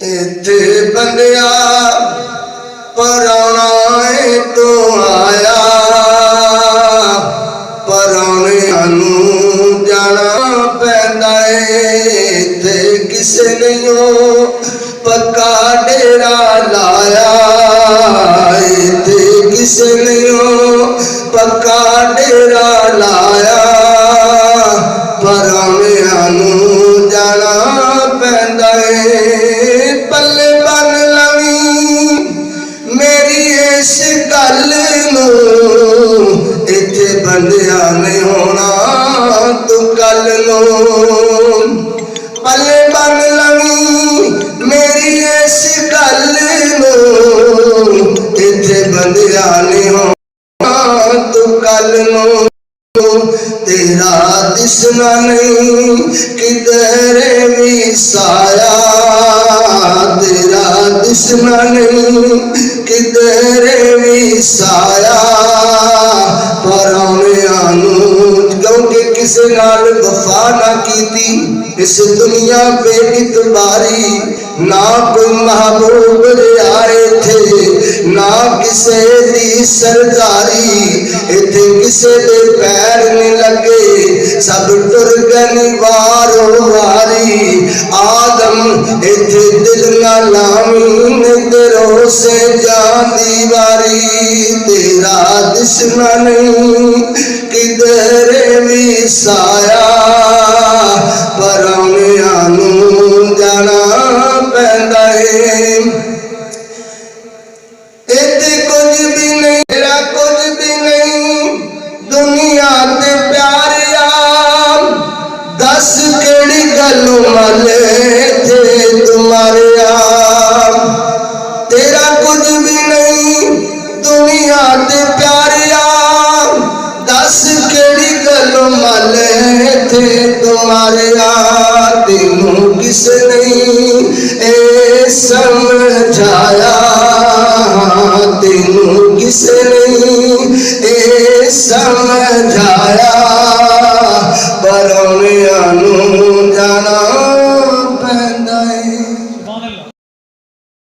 इत्थे बंदिया पराउणा तो आया, पराउणियां नूं जाना पैंदा है। इत्थे किसे नहीं पक्का डेरा लाया, इत्थे किसे नहीं पक्का डेरा लाया, पराउणियां नूं जाना पैंदा है। पल्ले बन लवी मेरी इस गल नूं, इत्थे बंदिया नहीं होना तू कल नूं। पल्ले बन लवी मेरी इस गल नूं, इत्थे बंदिया नहीं होना तू कल नूं। तेरा दिसना नहीं किधरे भी साया, तेरा दिसना नहीं किधरे भी साया, पराउणियां नूं क्योंकि किसे नाल वफा ना कीती इस दुनिया पे इतबारी, ना कोई महबूब आए थे ना किसे दी सरदारी, इत्थे किसे दे पैर नहीं लगे सब टुर गए वारो वारी। आदम इत्थे दिल ना लावी निदरों से जाती वारी, तेरा दिसना नहीं किधरे भी साया, पराउणियां नूं जाना पैंदा है। इत्थे कुछ भी नहीं तेरा कुछ भी नहीं दुनिया ते प्यारिया, दस केड़ी गलों मले थे तुम्हारिया। तेरा कुछ भी नहीं दुनिया ते प्यारिया, दस केड़ी गलों मले थे तुम्हारिया। तेनू किसे नहीं ए समझाया, तेनू किसे ने